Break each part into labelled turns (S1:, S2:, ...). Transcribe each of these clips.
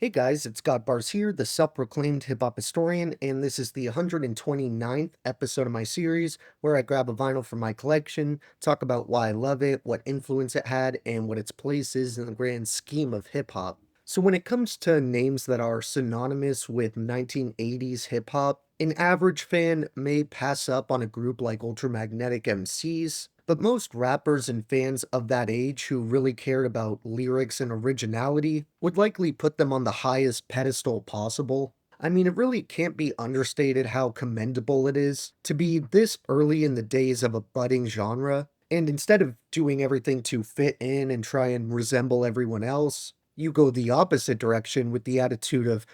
S1: Hey guys, it's God Bars here, the self-proclaimed hip-hop historian, and this is the 129th episode of my series where I grab a vinyl from my collection, talk about why I love it, what influence it had, and what its place is in the grand scheme of hip-hop. So when it comes to names that are synonymous with 1980s hip-hop, an average fan may pass up on a group like Ultramagnetic MCs, but most rappers and fans of that age who really cared about lyrics and originality would likely put them on the highest pedestal possible. I mean, it really can't be understated how commendable it is to be this early in the days of a budding genre, and instead of doing everything to fit in and try and resemble everyone else, you go the opposite direction with the attitude of,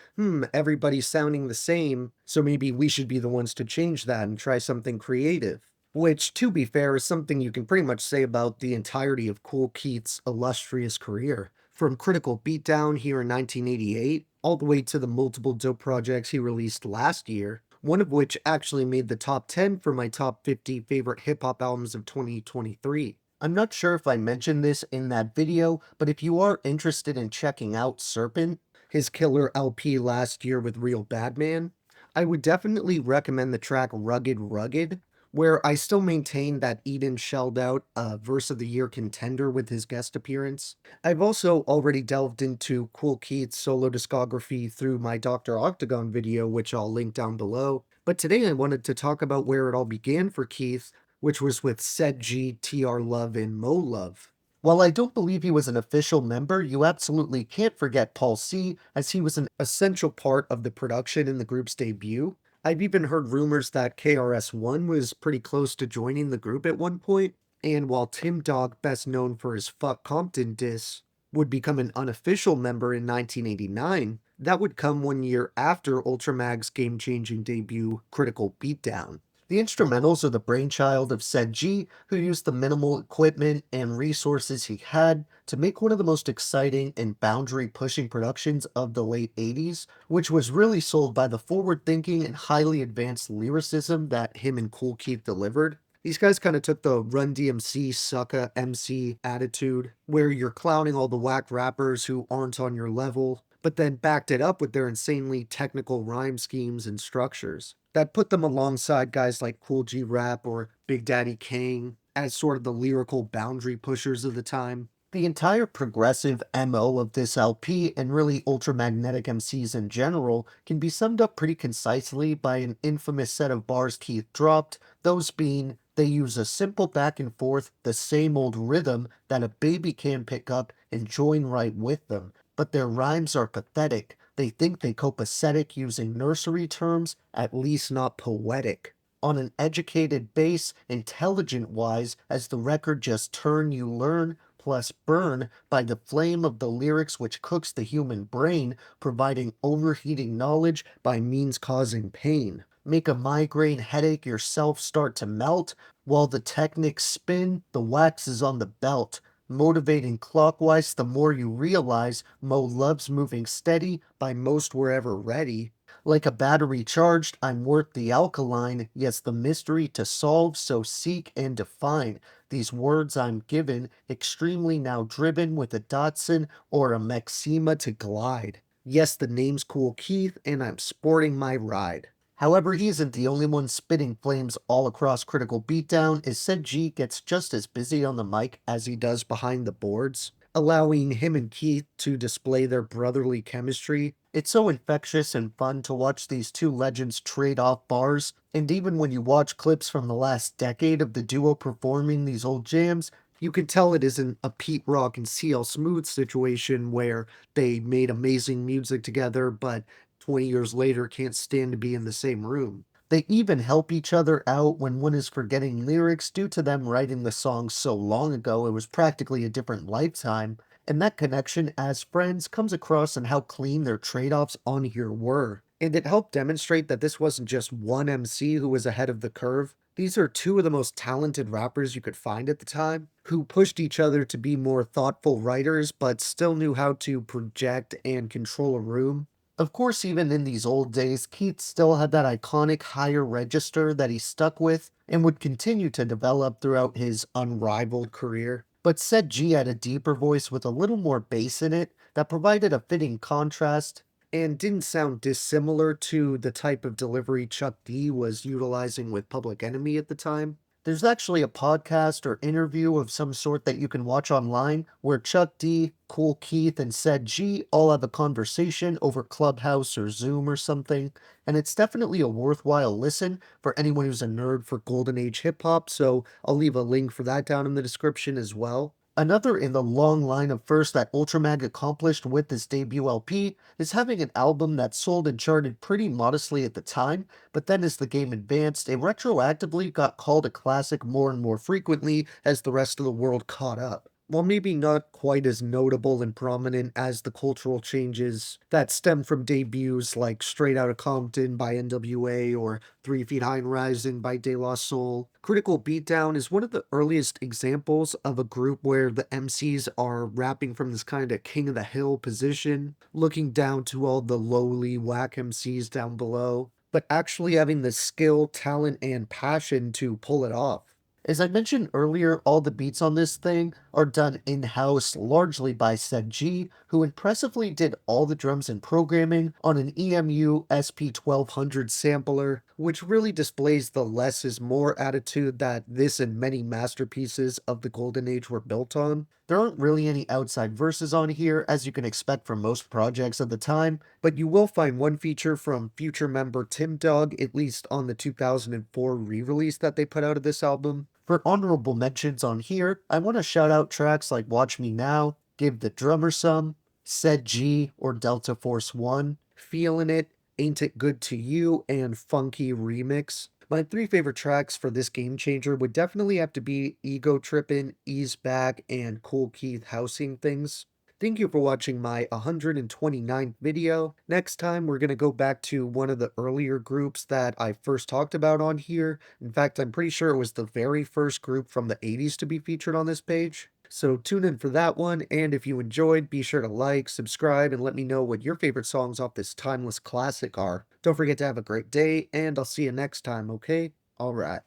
S1: everybody's sounding the same, so maybe we should be the ones to change that and try something creative. Which, to be fair, is something you can pretty much say about the entirety of Kool Keith's illustrious career. From Critical Beatdown here in 1988, all the way to the multiple dope projects he released last year, one of which actually made the top 10 for my top 50 favorite hip hop albums of 2023. I'm not sure if I mentioned this in that video, but if you are interested in checking out Serpent, his killer LP last year with Real Badman, I would definitely recommend the track Rugged Rugged, where I still maintain that Eden shelled out a Verse of the Year contender with his guest appearance. I've also already delved into Kool Keith's solo discography through my Dr. Octagon video, which I'll link down below. But today I wanted to talk about where it all began for Keith, which was with Said G, TR Love, and Mo Love. While I don't believe he was an official member, you absolutely can't forget Paul C, as he was an essential part of the production in the group's debut. I've even heard rumors that KRS-One was pretty close to joining the group at one point, and while Tim Dog, best known for his Fuck Compton diss, would become an unofficial member in 1989, that would come 1 year after Ultramag's game-changing debut, Critical Beatdown. The instrumentals are the brainchild of Said G, who used the minimal equipment and resources he had to make one of the most exciting and boundary-pushing productions of the late 80s, which was really sold by the forward-thinking and highly advanced lyricism that him and Kool Keith delivered. These guys kind of took the Run DMC sucka MC attitude, where you're clowning all the whack rappers who aren't on your level, but then backed it up with their insanely technical rhyme schemes and structures that put them alongside guys like Cool G Rap or Big Daddy Kane as sort of the lyrical boundary pushers of the time. The entire progressive MO of this LP, and really Ultramagnetic MCs in general, can be summed up pretty concisely by an infamous set of bars Keith dropped, those being, they use a simple back and forth, the same old rhythm that a baby can pick up and join right with them, but their rhymes are pathetic. They think they copacetic using nursery terms, at least not poetic. On an educated base, intelligent-wise, as the record just turn you learn, plus burn by the flame of the lyrics which cooks the human brain, providing overheating knowledge by means causing pain. Make a migraine headache yourself start to melt, while the technics spin, the wax is on the belt. Motivating clockwise, the more you realize Mo loves moving steady by most wherever ready. Like a battery charged, I'm worth the alkaline, yes, the mystery to solve, so seek and define. These words I'm given, extremely now driven with a Datsun or a Maxima to glide. Yes, the name's Kool Keith, and I'm sporting my ride. However, he isn't the only one spitting flames all across Critical Beatdown, as Said G gets just as busy on the mic as he does behind the boards, allowing him and Keith to display their brotherly chemistry. It's so infectious and fun to watch these two legends trade off bars, and even when you watch clips from the last decade of the duo performing these old jams, you can tell it isn't a Pete Rock and CL Smooth situation where they made amazing music together, but 20 years later can't stand to be in the same room. They even help each other out when one is forgetting lyrics due to them writing the song so long ago it was practically a different lifetime, and that connection as friends comes across in how clean their trade-offs on here were. And it helped demonstrate that this wasn't just one MC who was ahead of the curve. These are two of the most talented rappers you could find at the time, who pushed each other to be more thoughtful writers, but still knew how to project and control a room. Of course, even in these old days, Keith still had that iconic higher register that he stuck with and would continue to develop throughout his unrivaled career. But said G had a deeper voice with a little more bass in it that provided a fitting contrast and didn't sound dissimilar to the type of delivery Chuck D was utilizing with Public Enemy at the time. There's actually a podcast or interview of some sort that you can watch online where Chuck D, Cool Keith, and said G all have a conversation over Clubhouse or Zoom or something, and it's definitely a worthwhile listen for anyone who's a nerd for Golden Age hip hop, so I'll leave a link for that down in the description as well. Another in the long line of firsts that Ultramag accomplished with this debut LP is having an album that sold and charted pretty modestly at the time, but then as the game advanced, it retroactively got called a classic more and more frequently as the rest of the world caught up. While maybe not quite as notable and prominent as the cultural changes that stem from debuts like Straight Outta Compton by NWA or 3 Feet High and Rising by De La Soul, Critical Beatdown is one of the earliest examples of a group where the MCs are rapping from this kind of king of the hill position, looking down to all the lowly whack MCs down below, but actually having the skill, talent, and passion to pull it off. As I mentioned earlier, all the beats on this thing are done in-house largely by said G, who impressively did all the drums and programming on an EMU SP1200 sampler, which really displays the less is more attitude that this and many masterpieces of the Golden Age were built on. There aren't really any outside verses on here, as you can expect from most projects of the time, but you will find one feature from future member Tim Dog, at least on the 2004 re-release that they put out of this album. For honorable mentions on here, I want to shout out tracks like Watch Me Now, Give the Drummer Some, Said G or Delta Force 1, Feelin' It, Ain't It Good to You, and Funky Remix. My three favorite tracks for this game changer would definitely have to be Ego Trippin', Ease Back, and Cool Keith Housing Things. Thank you for watching my 129th video. Next time, we're going to go back to one of the earlier groups that I first talked about on here. In fact, I'm pretty sure it was the very first group from the 80s to be featured on this page. So tune in for that one, and if you enjoyed, be sure to like, subscribe, and let me know what your favorite songs off this timeless classic are. Don't forget to have a great day, and I'll see you next time, okay? Alright.